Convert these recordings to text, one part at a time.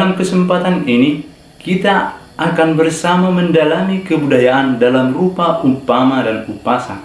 Dalam kesempatan ini, kita akan bersama mendalami kebudayaan dalam rupa upama dan upasa.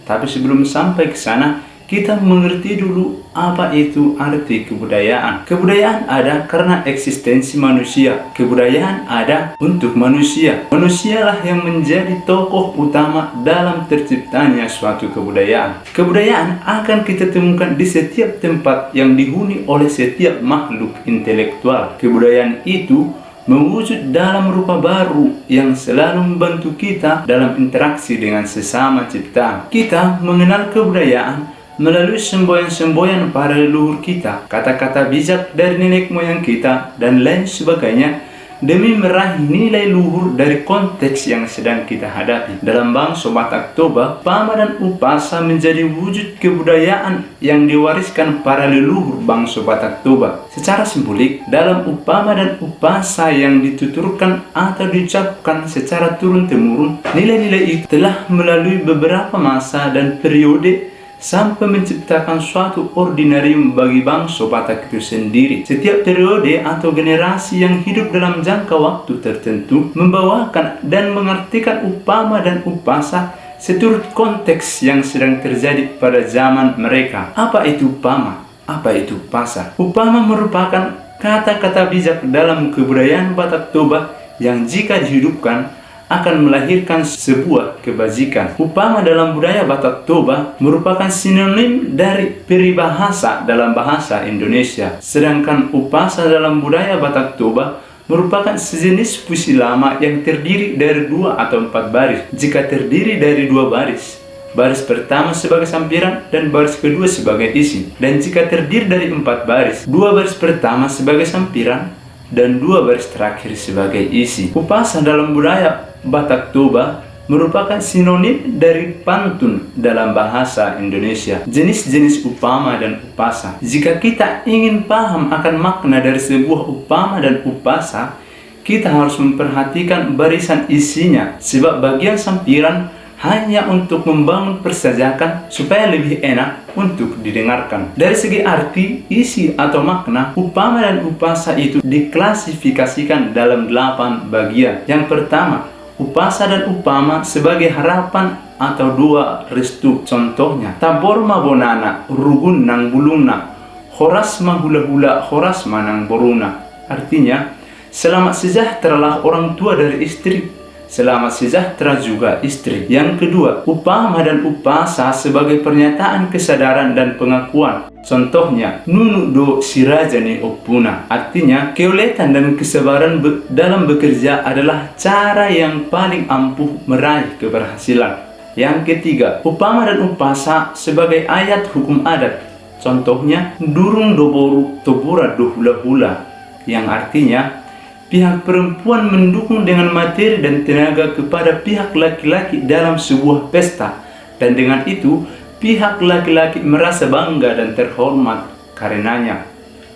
Tapi sebelum sampai ke sana, kita mengerti dulu apa itu arti kebudayaan. Kebudayaan ada karena eksistensi manusia. Kebudayaan ada untuk manusia. Manusialah yang menjadi tokoh utama dalam terciptanya suatu kebudayaan. Kebudayaan akan kita temukan di setiap tempat yang dihuni oleh setiap makhluk intelektual. Kebudayaan itu mewujud dalam rupa baru yang selalu membantu kita dalam interaksi dengan sesama ciptaan. Kita mengenal kebudayaan melalui semboyan-semboyan para leluhur kita, kata-kata bijak dari nenek moyang kita, dan lain sebagainya, demi meraih nilai luhur dari konteks yang sedang kita hadapi. Dalam bangsa Batak Toba, upama dan upasa menjadi wujud kebudayaan yang diwariskan para leluhur bangsa Batak Toba. Secara simbolik, dalam upama dan upasa yang dituturkan atau diucapkan secara turun-temurun, nilai-nilai itu telah melalui beberapa masa dan periode sampai menciptakan suatu ordinarium bagi bangsa Batak itu sendiri. Setiap periode atau generasi yang hidup dalam jangka waktu tertentu membawakan dan mengartikan upama dan upasa seturut konteks yang sedang terjadi pada zaman mereka. Apa itu upama? Apa itu upasa? Upama merupakan kata-kata bijak dalam kebudayaan Batak Toba yang jika dihidupkan akan melahirkan sebuah kebajikan. Upama dalam budaya Batak Toba merupakan sinonim dari peribahasa dalam bahasa Indonesia. Sedangkan upasa dalam budaya Batak Toba merupakan sejenis puisi lama yang terdiri dari 2 atau 4 baris. Jika terdiri dari 2 baris, baris pertama sebagai sampiran dan baris kedua sebagai isi. Dan jika terdiri dari 4 baris, 2 baris pertama sebagai sampiran dan 2 baris terakhir sebagai isi. Upasa dalam budaya Batak Toba merupakan sinonim dari pantun dalam bahasa Indonesia. Jenis-jenis upama dan upasa. Jika kita ingin paham akan makna dari sebuah upama dan upasa, kita harus memperhatikan barisan isinya, sebab bagian sampiran hanya untuk membangun persajakan supaya lebih enak untuk didengarkan. Dari segi arti, isi atau makna, upama dan upasa itu diklasifikasikan dalam 8 bagian. Yang pertama, upasa dan upama sebagai harapan atau 2 restu. Contohnya, tabor mabonana, rugun nang buluna, horas mahula-hula, horas manang boruna. Artinya, selamat sejahteralah orang tua dari istri, selamat sejahtera juga istri. Yang kedua, upama dan upasa sebagai pernyataan kesadaran dan pengakuan. Contohnya, nunu do sirajane opuna. Artinya, keuletan dan kesabaran dalam bekerja adalah cara yang paling ampuh meraih keberhasilan. Yang ketiga, upama dan upasa sebagai ayat hukum adat. Contohnya, durung doboru tobura do hula-hula. Yang artinya, pihak perempuan mendukung dengan materi dan tenaga kepada pihak laki-laki dalam sebuah pesta, dan dengan itu pihak laki-laki merasa bangga dan terhormat karenanya.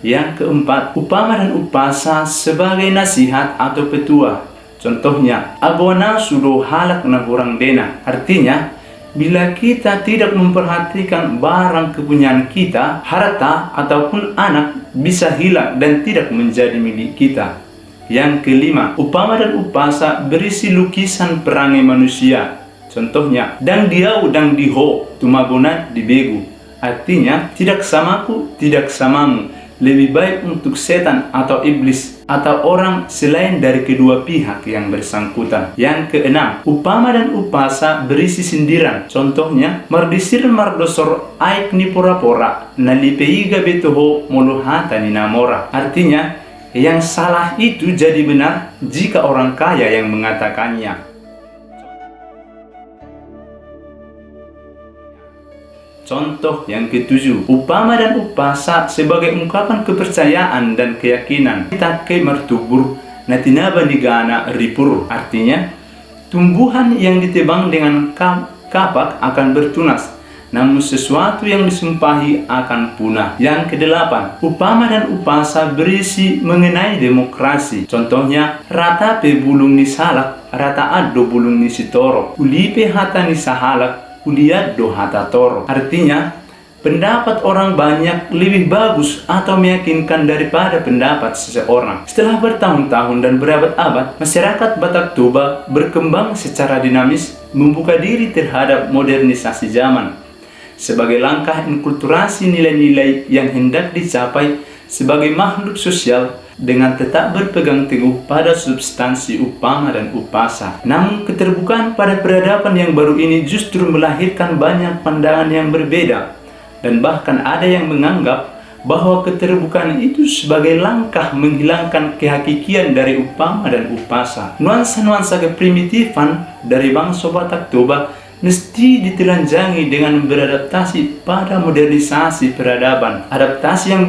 Yang keempat, upama dan upasa sebagai nasihat atau petua. Contohnya, abona sudo halak na kurang dena. Artinya, bila kita tidak memperhatikan barang kepunyaan kita, harta ataupun anak bisa hilang dan tidak menjadi milik kita. Yang kelima, upama dan upasa berisi lukisan perangai manusia. Contohnya, dang diau dang diho, tumagona dibegu. Artinya, tidak samaku, tidak samamu. Lebih baik untuk setan atau iblis atau orang selain dari kedua pihak yang bersangkutan. Yang keenam, upama dan upasa berisi sindiran. Contohnya, mardisir mardosor aik ni pora-pora, nalipeiga betoho moluhata ni namora. Artinya, yang salah itu jadi benar jika orang kaya yang mengatakannya. Contoh yang ketujuh, upama dan upasa sebagai ungkapan kepercayaan dan keyakinan. Take mertubur natinaba nigana ripur. Artinya, tumbuhan yang ditebang dengan kapak akan bertunas, namun sesuatu yang disumpahi akan punah. Yang kedelapan, upama dan upasa berisi mengenai demokrasi. Contohnya, rata pe bulung ni salak, rata ado bulung ni sitoro, ulipe hata ni sahalak, uliad do hata toro. Artinya, pendapat orang banyak lebih bagus atau meyakinkan daripada pendapat seseorang. Setelah bertahun-tahun dan berabad-abad, masyarakat Batak Toba berkembang secara dinamis, membuka diri terhadap modernisasi zaman. Sebagai langkah inkulturasi nilai-nilai yang hendak dicapai sebagai makhluk sosial dengan tetap berpegang teguh pada substansi upama dan upasa. Namun keterbukaan pada peradaban yang baru ini justru melahirkan banyak pandangan yang berbeda, dan bahkan ada yang menganggap bahwa keterbukaan itu sebagai langkah menghilangkan kehakikian dari upama dan upasa. Nuansa-nuansa keprimitifan dari bangsa Batak Toba mesti ditelanjangi dengan beradaptasi pada modernisasi peradaban. Adaptasi yang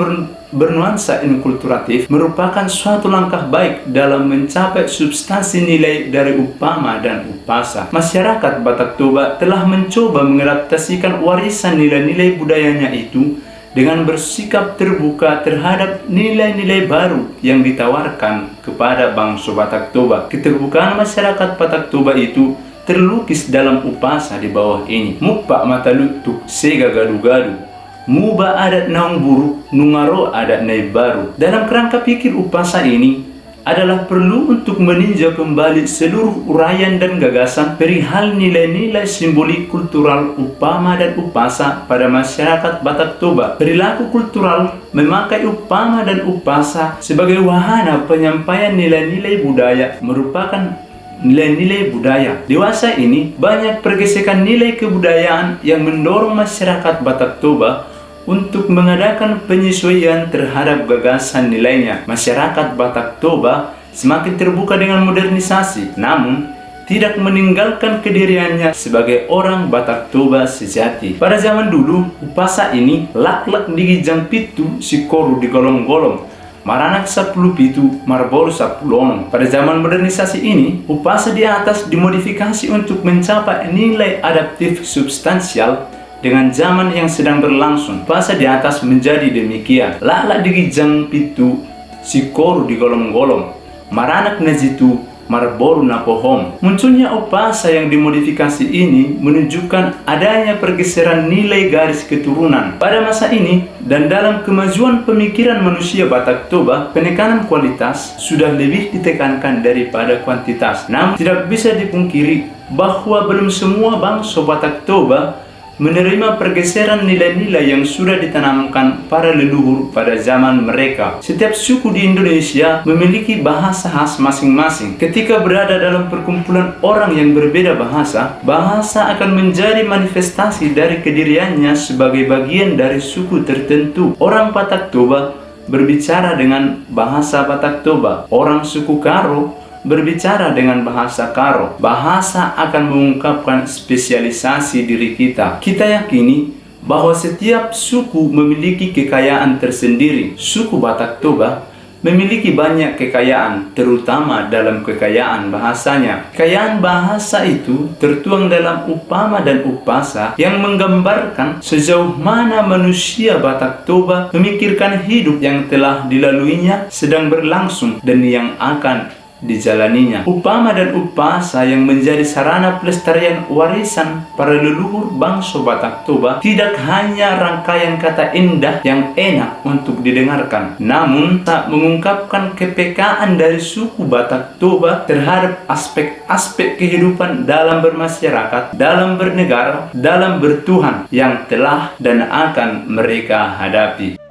bernuansa inkulturatif merupakan suatu langkah baik dalam mencapai substansi nilai dari upama dan upasa. Masyarakat Batak Toba telah mencoba mengadaptasikan warisan nilai-nilai budayanya itu dengan bersikap terbuka terhadap nilai-nilai baru yang ditawarkan kepada bangsa Batak Toba. Keterbukaan masyarakat Batak Toba itu terlukis dalam upasa di bawah ini. Mupak mata lutuk sega gadu-gadu, muba adat naung buruk, nungaro adat nai baru. Dalam kerangka pikir upasa ini adalah perlu untuk meninjau kembali seluruh uraian dan gagasan perihal nilai-nilai simbolik kultural upama dan upasa pada masyarakat Batak Toba. Perilaku kultural memakai upama dan upasa sebagai wahana penyampaian nilai-nilai budaya merupakan nilai-nilai budaya. Dewasa ini banyak pergesekan nilai kebudayaan yang mendorong masyarakat Batak Toba untuk mengadakan penyesuaian terhadap gagasan nilainya. Masyarakat Batak Toba semakin terbuka dengan modernisasi, namun tidak meninggalkan kediriannya sebagai orang Batak Toba sejati. Pada zaman dulu, upasa ini lak-lak digijang pitu si koru di golong-golong, maranak 10 pitu, marboru 10 onong. Pada zaman modernisasi ini, upasa di atas dimodifikasi untuk mencapai nilai adaptif substansial dengan zaman yang sedang berlangsung. Upasa di atas menjadi demikian: lak-lak digijang pitu, si koru di golong-golong, maranak najitu, marboru napohom. Munculnya upasa yang dimodifikasi ini menunjukkan adanya pergeseran nilai garis keturunan. Pada masa ini dan dalam kemajuan pemikiran manusia Batak Toba, penekanan kualitas sudah lebih ditekankan daripada kuantitas. Namun tidak bisa dipungkiri bahwa belum semua bangsa Batak Toba menerima pergeseran nilai-nilai yang sudah ditanamkan para leluhur pada zaman mereka. Setiap suku di Indonesia memiliki bahasa khas masing-masing. Ketika berada dalam perkumpulan orang yang berbeda bahasa, bahasa akan menjadi manifestasi dari kediriannya sebagai bagian dari suku tertentu. Orang Batak Toba berbicara dengan bahasa Batak Toba. Orang suku Karo berbicara dengan bahasa Karo. Bahasa akan mengungkapkan spesialisasi diri kita. Kita yakini bahwa setiap suku memiliki kekayaan tersendiri. Suku Batak Toba memiliki banyak kekayaan, terutama dalam kekayaan bahasanya. Kekayaan bahasa itu tertuang dalam upama dan upasa yang menggambarkan sejauh mana manusia Batak Toba memikirkan hidup yang telah dilaluinya, sedang berlangsung, dan yang akan dijalaninya. Upama dan upasa yang menjadi sarana pelestarian warisan para leluhur bangsa Batak Toba tidak hanya rangkaian kata indah yang enak untuk didengarkan, namun tak mengungkapkan kepekaan dari suku Batak Toba terhadap aspek-aspek kehidupan dalam bermasyarakat, dalam bernegara, dalam bertuhan yang telah dan akan mereka hadapi.